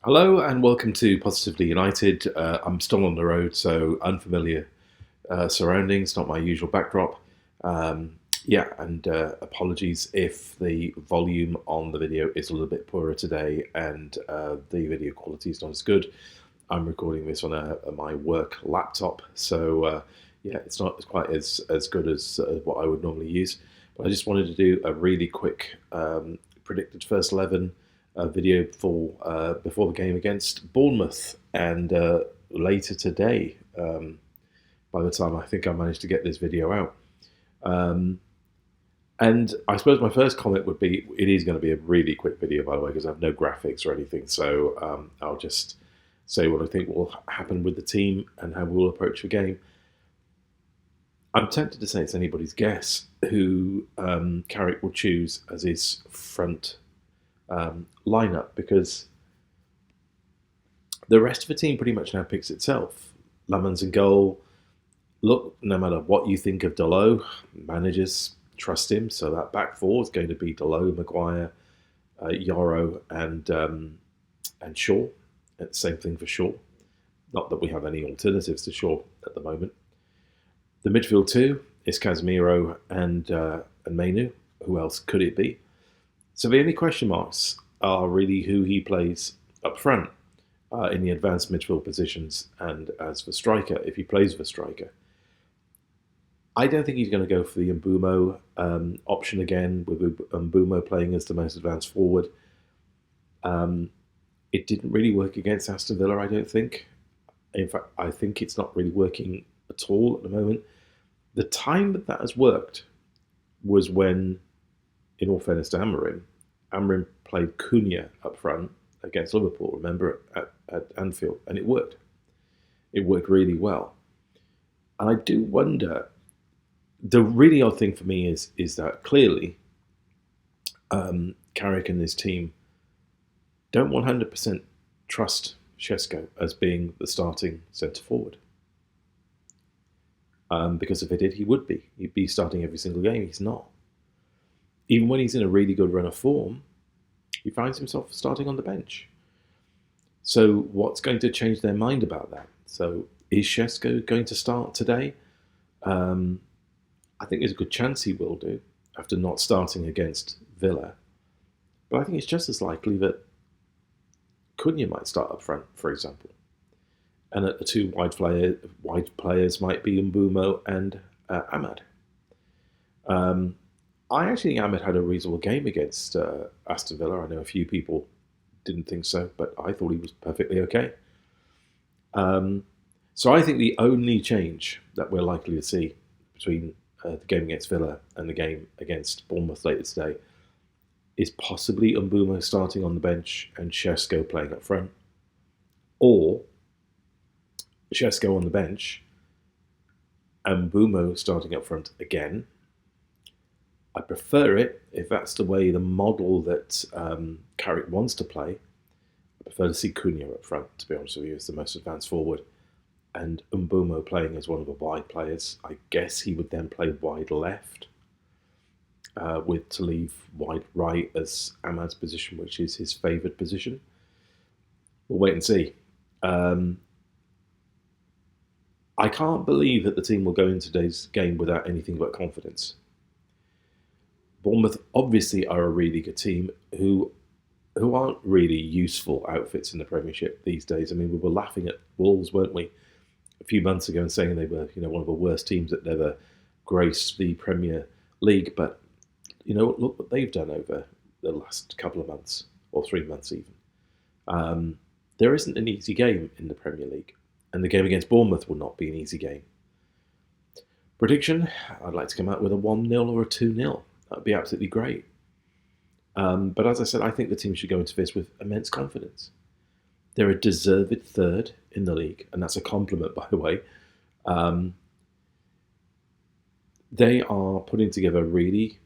Hello and welcome to Positively United. I'm still on the road, so unfamiliar surroundings, not my usual backdrop. And apologies if the volume on the video is a little bit poorer today and the video quality is not as good. I'm recording this on my work laptop, so it's not quite as good as what I would normally use. But I just wanted to do a really quick predicted first 11 video for before the game against Bournemouth, and later today, by the time I think I managed to get this video out. And I suppose my first comment would be, it is going to be a really quick video, by the way, because I have no graphics or anything, so I'll just say what I think will happen with the team and how we'll approach the game. I'm tempted to say it's anybody's guess who Carrick will choose as his front lineup, because the rest of the team pretty much now picks itself. Lemons in goal. Look, no matter what you think of Dalot, managers trust him, so that back four is going to be Dalot, Maguire, Yoro, and Shaw. Same thing for Shaw. Not that we have any alternatives to Shaw at the moment. The midfield two is Casemiro and Mainu. Who else could it be? So the only question marks are really who he plays up front in the advanced midfield positions and as the striker, if he plays the striker. I don't think he's going to go for the Mbeumo option again, with Mbeumo playing as the most advanced forward. It didn't really work against Aston Villa, I don't think. In fact, I think it's not really working at all at the moment. The time that has worked was when, in all fairness to Amorim played Cunha up front against Liverpool, remember, at Anfield, and it worked. It worked really well. And I do wonder, the really odd thing for me is that clearly Carrick and his team don't 100% trust Šeško as being the starting centre-forward. Because if they did, he would be. He'd be starting every single game. He's not. Even when he's in a really good run of form, he finds himself starting on the bench. So what's going to change their mind about that? So is Šeško going to start today? I think there's a good chance he will do, after not starting against Villa. But I think it's just as likely that Cunha might start up front, for example. And that the two wide players might be Mbeumo and Ahmad. I actually think Ahmed had a reasonable game against Aston Villa. I know a few people didn't think so, but I thought he was perfectly okay. So I think the only change that we're likely to see between the game against Villa and the game against Bournemouth later today is possibly Mbeumo starting on the bench and Šeško playing up front. Or Šeško on the bench and Mbeumo starting up front again. I prefer it if that's the way, the model that Carrick wants to play. I prefer to see Cunha up front, to be honest with you, as the most advanced forward, and Mbeumo playing as one of the wide players. I guess he would then play wide left, with to leave wide right as Ahmad's position, which is his favoured position. We'll wait and see. I can't believe that the team will go into today's game without anything but confidence. Bournemouth obviously are a really good team who aren't really useful outfits in the Premiership these days. I mean, we were laughing at Wolves, weren't we, a few months ago, and saying they were, one of the worst teams that never graced the Premier League. But look what they've done over the last couple of months, or 3 months even. There isn't an easy game in the Premier League, and the game against Bournemouth will not be an easy game. Prediction: I'd like to come out with a 1-0 or a 2-0. That'd be absolutely great. But as I said, I think the team should go into this with immense confidence. They're a deserved third in the league, and that's a compliment, by the way. They are putting together really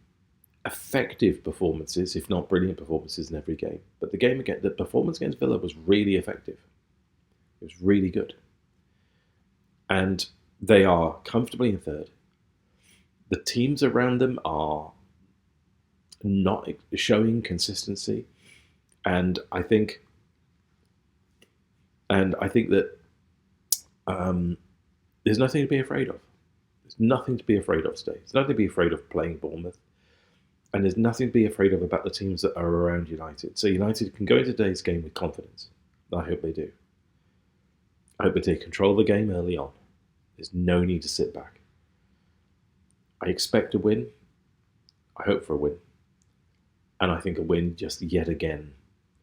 effective performances, if not brilliant performances, in every game. But the performance against Villa was really effective. It was really good. And they are comfortably in third. The teams around them are not showing consistency. And I think And I think that there's nothing to be afraid of. There's nothing to be afraid of today. There's nothing to be afraid of playing Bournemouth. And there's nothing to be afraid of about the teams that are around United. So United can go into today's game with confidence. I hope they do. I hope they take control of the game early on. There's no need to sit back. I expect a win. I hope for a win. And I think a win just yet again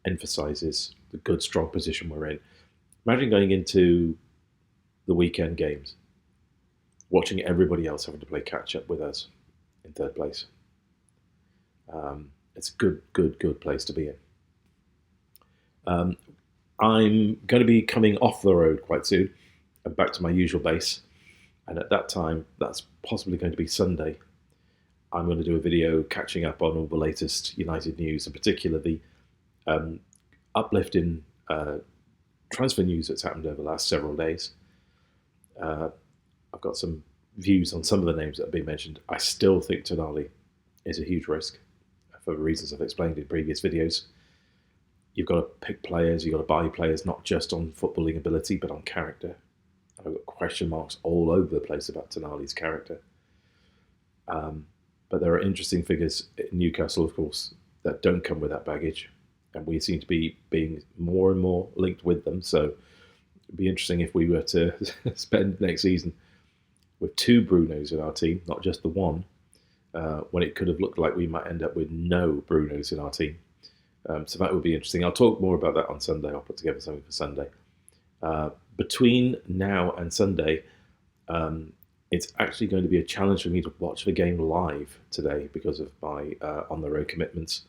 emphasises the good, strong position we're in. Imagine going into the weekend games, watching everybody else having to play catch-up with us in third place. It's a good place to be in. I'm going to be coming off the road quite soon and back to my usual base. And at that time, that's possibly going to be Sunday. I'm going to do a video catching up on all the latest United news, in particular the uplift in transfer news that's happened over the last several days. I've got some views on some of the names that have been mentioned. I still think Tonali is a huge risk for the reasons I've explained in previous videos. You've got to pick players, you've got to buy players, not just on footballing ability, but on character. I've got question marks all over the place about Tonali's character. But there are interesting figures in Newcastle, of course, that don't come with that baggage. And we seem to be being more and more linked with them. So it'd be interesting if we were to spend next season with 2 Brunos in our team, not just the one, when it could have looked like we might end up with no Brunos in our team. So that would be interesting. I'll talk more about that on Sunday. I'll put together something for Sunday. Between now and Sunday, it's actually going to be a challenge for me to watch the game live today because of my on-the-road commitments.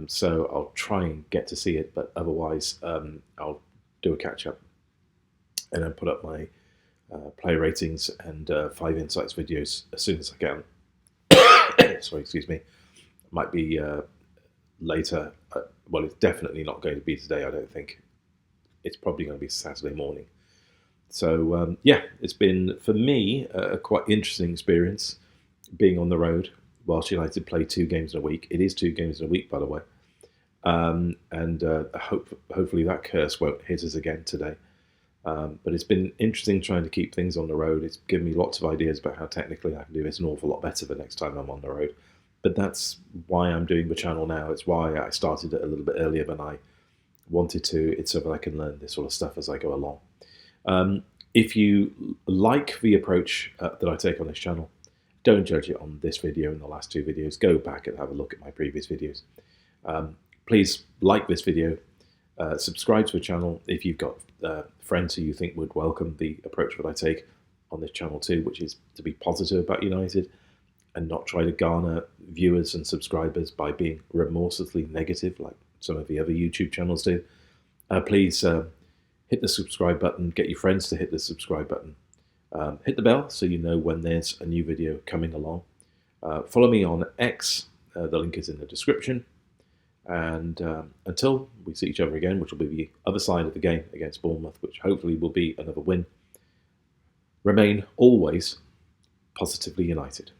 So I'll try and get to see it, but otherwise I'll do a catch-up and then put up my player ratings and 5 Insights videos as soon as I can. Sorry, excuse me. Might be later. Well, it's definitely not going to be today, I don't think. It's probably going to be Saturday morning. So, yeah, it's been, for me, a quite interesting experience being on the road whilst United play 2 games in a week. It is 2 games in a week, by the way. Hopefully that curse won't hit us again today. But it's been interesting trying to keep things on the road. It's given me lots of ideas about how technically I can do this an awful lot better the next time I'm on the road. But that's why I'm doing the channel now. It's why I started it a little bit earlier than I wanted to. It's so that I can learn this sort of stuff as I go along. If you like the approach that I take on this channel, don't judge it on this video and the last 2 videos. Go back and have a look at my previous videos. Please like this video. Subscribe to the channel if you've got friends who you think would welcome the approach that I take on this channel too, which is to be positive about United and not try to garner viewers and subscribers by being remorselessly negative like some of the other YouTube channels do. Please hit the subscribe button, get your friends to hit the subscribe button. Hit the bell so you know when there's a new video coming along. Follow me on X, the link is in the description. And until we see each other again, which will be the other side of the game against Bournemouth, which hopefully will be another win, remain always positively united.